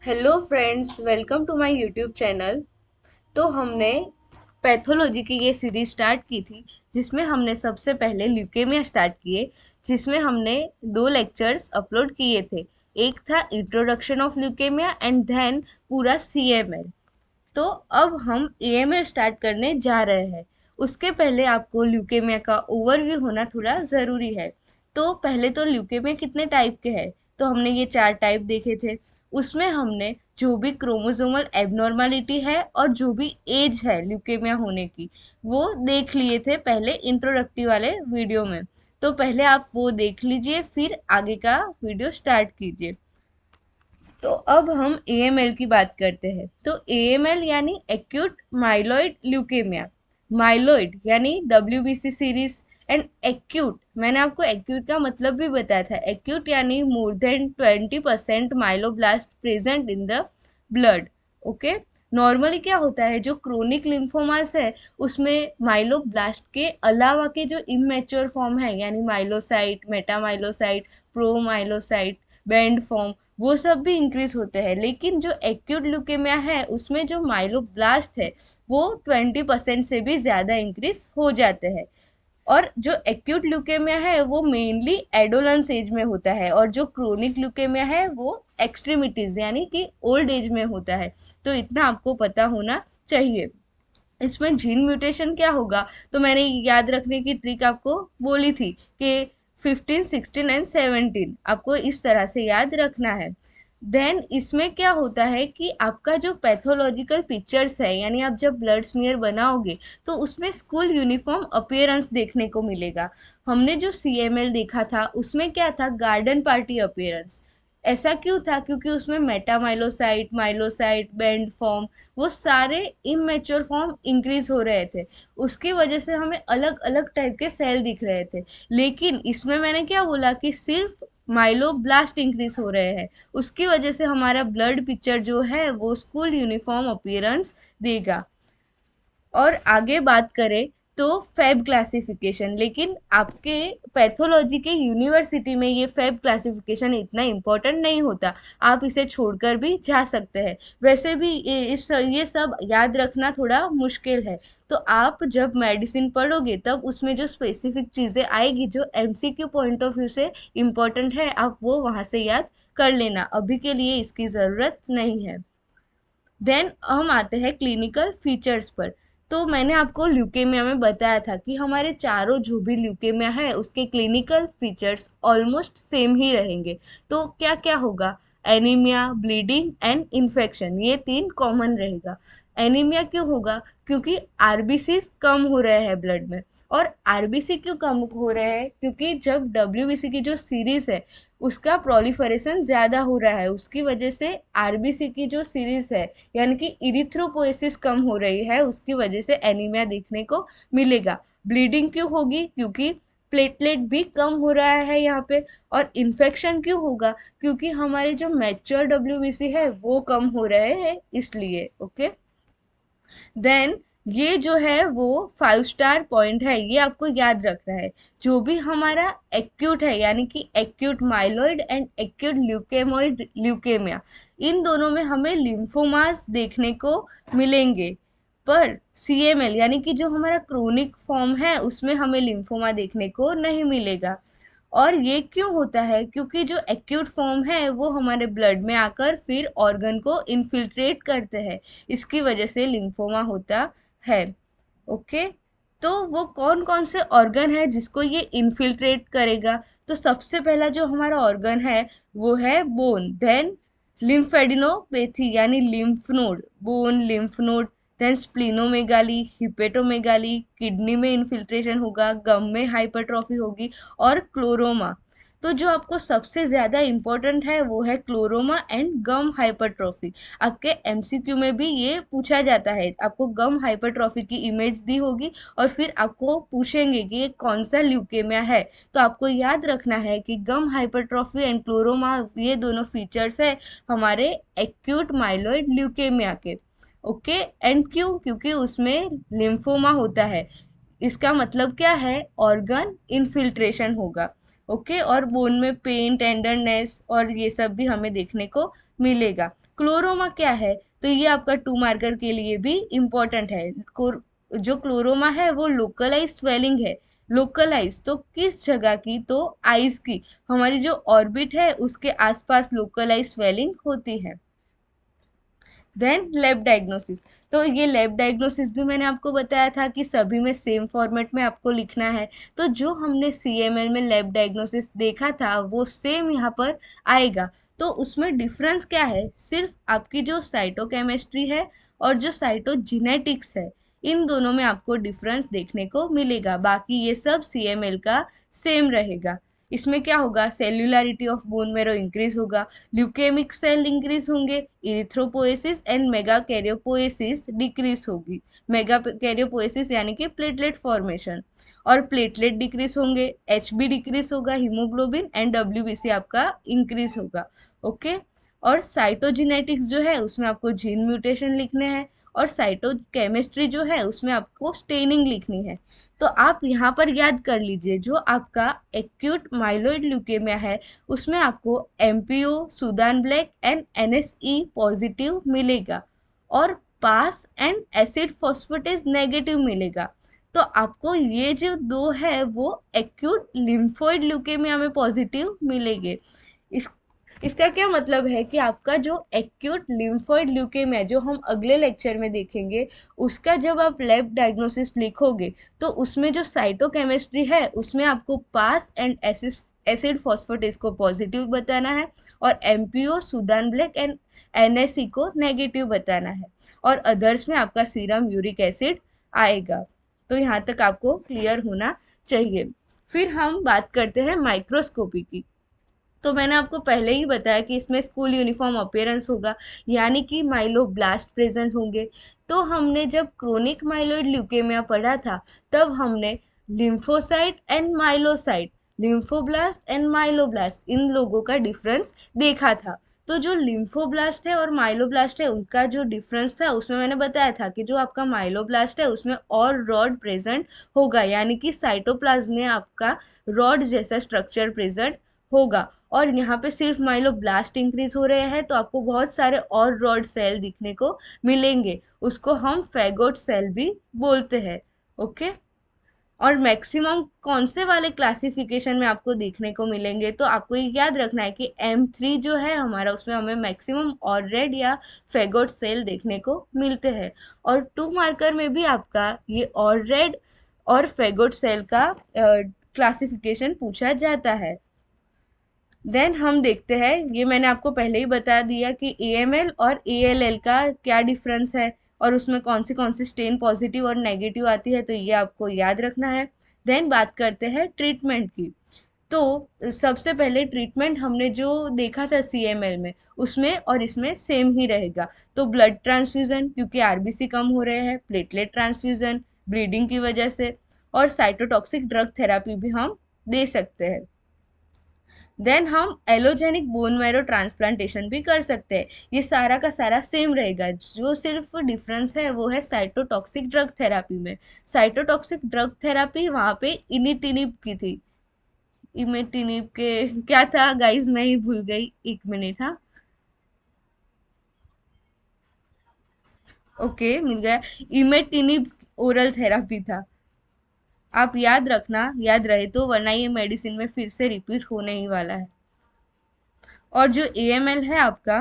Hello friends, welcome to my YouTube channel. तो हमने pathology की ये सीरीज स्टार्ट की थी, जिसमें हमने सबसे पहले ल्यूकेमिया स्टार्ट किए, जिसमें हमने 2 लेक्चर्स अपलोड किए थे। एक था introduction of leukaemia and then पूरा सीएमएल। तो अब हम एएमएल स्टार्ट करने जा रहे हैं। उसके पहले आपको ल्यूकेमिया का ओवरव्यू होना थोड़ा ज़रूरी है। तो पहले तो ल्यूकेमिया कितने टाइप के हैं, तो हमने ये 4 टाइप देखे थे। उसमें हमने जो भी क्रोमोसोमल एबनॉर्मलिटी है और जो भी एज है ल्यूकेमिया होने की, वो देख लिए थे पहले इंट्रोडक्टिव वाले वीडियो में। तो पहले आप वो देख लीजिए, फिर आगे का वीडियो स्टार्ट कीजिए। तो अब हम एएमएल की बात करते हैं। तो एएमएल यानी एक्यूट माइलॉइड ल्यूकेमिया। माइलॉइड यानी डब्ल्यूबीसी सीरीज एंड एक्यूट, मैंने आपको एक्यूट का मतलब भी बताया था। एक्यूट यानी more than 20% myeloblast present in the blood. Okay. Normally क्या होता है, जो क्रोनिक लिम्फोमास है उसमें माइलोब्लास्ट के अलावा के जो इमेच्योर फॉर्म है, यानी माइलोसाइट, मेटामाइलोसाइट, प्रोमाइलोसाइट, बैंड फॉर्म, वो सब भी इंक्रीज होते हैं। लेकिन जो एक्यूट ल्यूकेमिया है उसमें जो माइलोब्लास्ट है वो 20% से भी ज़्यादा इंक्रीज हो जाते हैं। और जो एक्यूट ल्यूकेमिया है वो मेनली एडोलेंस एज में होता है, और जो क्रोनिक ल्यूकेमिया है वो एक्सट्रीमिटीज यानी कि ओल्ड एज में होता है। तो इतना आपको पता होना चाहिए। इसमें जीन म्यूटेशन क्या होगा, तो मैंने याद रखने की ट्रिक आपको बोली थी कि 15, 16 एंड 17 आपको इस तरह से याद रखना है। देन इसमें क्या होता है कि आपका जो पैथोलॉजिकल पिक्चर्स है, यानी आप जब ब्लड स्मीयर बनाओगे तो उसमें स्कूल यूनिफॉर्म अपीयरेंस देखने को मिलेगा। हमने जो सीएमएल देखा था उसमें क्या था, गार्डन पार्टी अपीयरेंस। ऐसा क्यों था, क्योंकि उसमें मेटामाइलोसाइट, माइलोसाइट, बैंड फॉर्म, वो सारे इमेच्योर फॉर्म इंक्रीज हो रहे थे। उसकी वजह से हमें अलग अलग टाइप के सेल दिख रहे थे। लेकिन इसमें मैंने क्या बोला कि सिर्फ माइलोब्लास्ट इंक्रीज हो रहे हैं। उसकी वजह से हमारा ब्लड पिक्चर जो है वो स्कूल यूनिफॉर्म अपीयरेंस देगा। और आगे बात करें तो फैब क्लासिफिकेशन, लेकिन आपके पैथोलॉजी के यूनिवर्सिटी में ये फैब क्लासिफिकेशन इतना इम्पोर्टेंट नहीं होता। आप इसे छोड़कर भी जा सकते हैं। वैसे भी ये सब याद रखना थोड़ा मुश्किल है। तो आप जब मेडिसिन पढ़ोगे तब उसमें जो स्पेसिफिक चीज़ें आएगी जो एमसीक्यू पॉइंट ऑफ व्यू से इम्पोर्टेंट है, आप वो वहाँ से याद कर लेना। अभी के लिए इसकी ज़रूरत नहीं है। देन हम आते हैं क्लिनिकल फीचर्स पर। तो मैंने आपको ल्यूकेमिया में बताया था कि हमारे चारों जो भी ल्यूकेमिया है उसके क्लिनिकल फीचर्स ऑलमोस्ट सेम ही रहेंगे। तो क्या क्या होगा, एनीमिया, ब्लीडिंग एंड इन्फेक्शन, ये 3 कॉमन रहेगा। एनीमिया क्यों होगा, क्योंकि आरबीसी कम हो रहे हैं ब्लड में। और आरबीसी क्यों कम हो रहे हैं, क्योंकि जब डब्ल्यूबीसी की जो सीरीज है उसका प्रोलिफरेशन ज़्यादा हो रहा है, उसकी वजह से आरबीसी की जो सीरीज है यानी कि इरिथ्रोपोएसिस कम हो रही है, उसकी वजह से एनीमिया देखने को मिलेगा। ब्लीडिंग क्यों होगी, क्योंकि प्लेटलेट भी कम हो रहा है यहाँ पे। और इन्फेक्शन क्यों होगा, क्योंकि हमारे जो मैच्योर डब्ल्यूबीसी है वो कम हो रहे हैं इसलिए। ओके। देन ये जो है वो 5 स्टार पॉइंट है, ये आपको याद रखना है। जो भी हमारा एक्यूट है यानी कि acute myeloid and acute leukemoid leukemia, इन दोनों में हमें लिम्फोमास देखने को मिलेंगे। पर सीएमएल यानी कि जो हमारा क्रोनिक फॉर्म है उसमें हमें लिम्फोमा देखने को नहीं मिलेगा। और ये क्यों होता है, क्योंकि जो एक्यूट फॉर्म है वो हमारे ब्लड में आकर फिर ऑर्गन को इन्फिल्ट्रेट करते हैं, इसकी वजह से लिम्फोमा होता है। ओके। तो वो कौन कौन से ऑर्गन है जिसको ये इन्फिल्ट्रेट करेगा, तो सबसे पहला जो हमारा ऑर्गन है वो है बोन। देन लिम्फेडिनोपैथी यानी lymph node, bone, lymph node. Then splenomegaly, hepatomegaly, kidney में इन्फिल्ट्रेशन होगा, गम में हाइपरट्रॉफी होगी, और क्लोरोमा। तो जो आपको सबसे ज़्यादा इम्पोर्टेंट है वो है क्लोरोमा एंड गम हाइपरट्रॉफी। आपके एमसीक्यू में भी ये पूछा जाता है, आपको गम हाइपरट्रॉफी की इमेज दी होगी और फिर आपको पूछेंगे कि ये कौन सा ल्यूकेमिया है। तो आपको याद रखना है कि गम हाइपरट्रॉफी एंड क्लोरोमा, ये दोनों फीचर्स है हमारे एक्यूट माइलॉइड ल्यूकेमिया के। ओके। एंड क्यों, क्योंकि उसमें लिम्फोमा होता है। इसका मतलब क्या है, ऑर्गन इन्फिल्ट्रेशन होगा। ओके। और बोन में पेन, टेंडरनेस और ये सब भी हमें देखने को मिलेगा। क्लोरोमा क्या है, तो ये आपका 2 मार्कर के लिए भी इम्पोर्टेंट है। जो क्लोरोमा है वो लोकलाइज स्वेलिंग है। लोकलाइज तो किस जगह की, तो आइज की, हमारी जो ऑर्बिट है उसके आसपास लोकलाइज स्वेलिंग होती है। देन लैब डायग्नोसिस, तो ये लैब डायग्नोसिस भी मैंने आपको बताया था कि सभी में सेम फॉर्मेट में आपको लिखना है। तो जो हमने सीएमएल में लैब डायग्नोसिस देखा था वो सेम यहाँ पर आएगा। तो उसमें डिफरेंस क्या है, सिर्फ आपकी जो साइटोकेमिस्ट्री है और जो साइटोजेनेटिक्स है, इन दोनों में आपको डिफरेंस देखने को मिलेगा। बाकी ये सब सीएमएल का सेम रहेगा। इसमें क्या होगा, सेल्यूलरिटी ऑफ बोन मेरो इंक्रीज होगा, ल्यूकेमिक सेल इंक्रीज होंगे, इरिथ्रोपोएसिस एंड मेगा कैरियोपोएसिस डिक्रीज होगी। मेगा कैरियोपोएसिस यानी कि प्लेटलेट फॉर्मेशन, और प्लेटलेट डिक्रीज होंगे, एचबी डिक्रीज होगा, हीमोग्लोबिन एंड डब्ल्यूबीसी आपका इंक्रीज होगा। ओके। और साइटोजेनेटिक्स जो है उसमें आपको जीन म्यूटेशन लिखने हैं, और साइटोकेमिस्ट्री जो है उसमें आपको स्टेनिंग लिखनी है। तो आप यहाँ पर याद कर लीजिए, जो आपका एक्यूट माइलोइड ल्यूकेमिया है उसमें आपको MPO, Sudan black and NSE positive मिलेगा, और पास एंड एसिड फॉस्फेटेज नेगेटिव मिलेगा। तो आपको ये जो दो है वो एक्यूट लिम्फोइड ल्यूकेमिया में पॉजिटिव मिलेंगे। इस इसका क्या मतलब है कि आपका जो एक्यूट लिम्फोइड ल्यूकेमिया जो हम अगले लेक्चर में देखेंगे, उसका जब आप लैब डायग्नोसिस लिखोगे तो उसमें जो साइटोकेमिस्ट्री है उसमें आपको पास एंड एसिड फॉस्फेटेस को पॉजिटिव बताना है, और MPO, Sudan black and NSE को नेगेटिव बताना है, और अदर्स में आपका सीरम यूरिक एसिड आएगा। तो यहाँ तक आपको क्लियर होना चाहिए। फिर हम बात करते हैं माइक्रोस्कोपी की। तो मैंने आपको पहले ही बताया कि इसमें स्कूल यूनिफॉर्म अपीयरेंस होगा, यानी कि माइलोब्लास्ट प्रेजेंट होंगे। तो हमने जब क्रोनिक माइलोइड ल्यूकेमिया पढ़ा था तब हमने lymphocyte and myelocyte, lymphoblast and myeloblast, इन लोगों का डिफरेंस देखा था। तो जो लिम्फोब्लास्ट है और माइलोब्लास्ट है उनका जो डिफरेंस था उसमें मैंने बताया था कि जो आपका माइलोब्लास्ट है उसमें और रॉड प्रेजेंट होगा, यानी कि साइटोप्लाज्म में आपका रॉड जैसा स्ट्रक्चर प्रेजेंट होगा। और यहाँ पे सिर्फ माइलोब्लास्ट इंक्रीज हो रहे हैं तो आपको बहुत सारे और रॉड सेल दिखने को मिलेंगे, उसको हम फैगोट सेल भी बोलते हैं। ओके। और मैक्सिमम कौन से वाले क्लासिफिकेशन में आपको देखने को मिलेंगे, तो आपको ये याद रखना है कि M3 जो है हमारा उसमें हमें मैक्सिमम और रेड या फेगोट सेल देखने को मिलते हैं। और 2 मार्कर में भी आपका ये और रेड और फेगोट सेल का क्लासिफिकेशन पूछा जाता है। देन हम देखते हैं, ये मैंने आपको पहले ही बता दिया कि एएमएल और एएलएल का क्या डिफरेंस है, और उसमें कौन सी स्टेन पॉजिटिव और नेगेटिव आती है, तो ये आपको याद रखना है। देन बात करते हैं ट्रीटमेंट की। तो सबसे पहले ट्रीटमेंट हमने जो देखा था सीएमएल में उसमें और इसमें सेम ही रहेगा। तो ब्लड ट्रांसफ्यूजन, क्योंकि आरबीसी कम हो रहे हैं, प्लेटलेट ट्रांसफ्यूजन ब्लीडिंग की वजह से, और साइटोटॉक्सिक ड्रग थेरापी भी हम दे सकते हैं। देन हम एलोजेनिक बोन मैरो ट्रांसप्लांटेशन भी कर सकते हैं। ये सारा का सारा सेम रहेगा, जो सिर्फ डिफरेंस है वो है साइटोटॉक्सिक ड्रग थेरापी में। साइटोटॉक्सिक ड्रग थेरापी वहाँ पे इनिटिनिब की थी। इमेटिनिब के क्या था गाइस, मैं ही भूल गई, एक मिनट। हाँ, ओके, मिल गया। इमेटिनिब ओरल थेरापी था। आप याद रखना, याद रहे तो, वरना ये मेडिसिन में फिर से रिपीट होने ही वाला है। और जो एएमएल है आपका,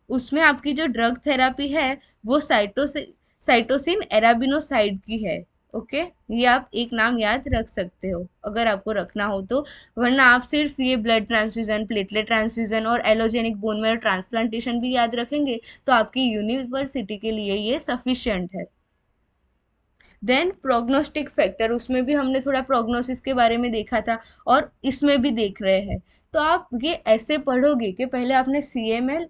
उसमें आपकी जो ड्रग थेरापी है वो साइटोसिन एराबिनोसाइड की है। ओके। ये आप एक नाम याद रख सकते हो अगर आपको रखना हो तो, वरना आप सिर्फ ये ब्लड ट्रांसफ्यूजन, प्लेटलेट ट्रांसफ्यूजन और एलोजेनिक बोन मैरो ट्रांसप्लांटेशन भी याद रखेंगे तो आपकी यूनिवर्सिटी के लिए ये सफिशिएंट है। देन प्रोग्नोस्टिक फैक्टर, उसमें भी हमने थोड़ा प्रोग्नोसिस के बारे में देखा था और इसमें भी देख रहे हैं। तो आप ये ऐसे पढ़ोगे कि पहले आपने सीएमएल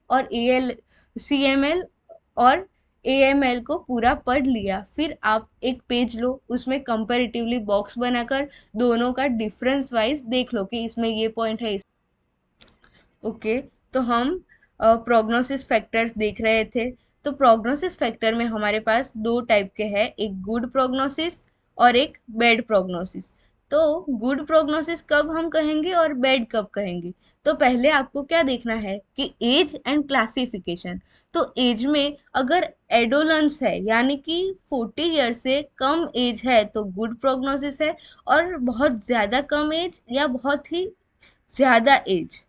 और एएमएल को पूरा पढ़ लिया, फिर आप एक पेज लो, उसमें कंपैरेटिवली बॉक्स बनाकर दोनों का डिफरेंस वाइज देख लो कि इसमें ये पॉइंट है। ओके। तो हम प्रोग्नोसिस फैक्टर्स देख रहे थे। तो प्रोग्नोसिस फैक्टर में हमारे पास दो टाइप के हैं, एक गुड प्रोग्नोसिस और एक बैड प्रोग्नोसिस। तो गुड प्रोग्नोसिस कब हम कहेंगे और बैड कब कहेंगे? तो पहले आपको क्या देखना है कि एज एंड क्लासिफिकेशन। तो एज में अगर एडोलेंस है यानी कि 40 ईयर से कम एज है तो गुड प्रोग्नोसिस है, और बहुत ज़्यादा कम एज या बहुत ही ज़्यादा एज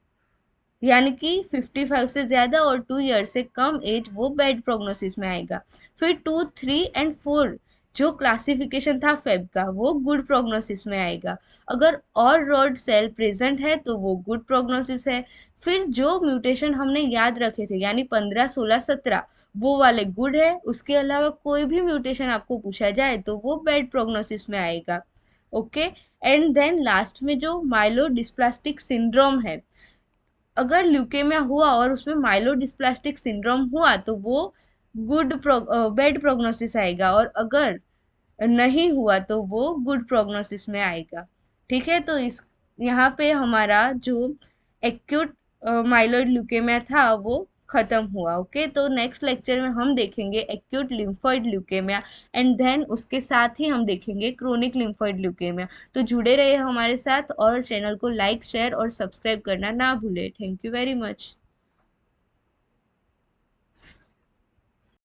यानी कि 55 से ज्यादा और 2 ईयर से कम एज, वो बैड प्रोग्नोसिस में आएगा। फिर 2, 3 एंड 4 जो क्लासिफिकेशन था फेब का, वो गुड प्रोग्नोसिस में आएगा। अगर और रॉड सेल प्रेजेंट है तो वो गुड प्रोग्नोसिस है। फिर जो म्यूटेशन हमने याद रखे थे यानी 15, 16, 17, वो वाले गुड है। उसके अलावा कोई भी म्यूटेशन आपको पूछा जाए तो वो बैड प्रोग्नोसिस में आएगा। ओके। एंड देन लास्ट में जो माइलोडिस्प्लास्टिक सिंड्रोम है, अगर ल्यूकेमिया हुआ और उसमें माइलोडिस्प्लास्टिक सिंड्रोम हुआ तो वो बैड प्रोग्नोसिस आएगा, और अगर नहीं हुआ तो वो गुड प्रोग्नोसिस में आएगा। ठीक है, तो इस यहाँ पे हमारा जो एक्यूट माइलोइड ल्यूकेमिया था वो खत्म हुआ। ओके, तो नेक्स्ट लेक्चर में हम देखेंगे acute lymphoid leukaemia, and then उसके साथ ही हम देखेंगे क्रोनिक लिम्फोइड ल्यूकेमिया। तो जुड़े रहिए हमारे साथ और चैनल को लाइक शेयर और सब्सक्राइब करना ना भूले। Thank you very much.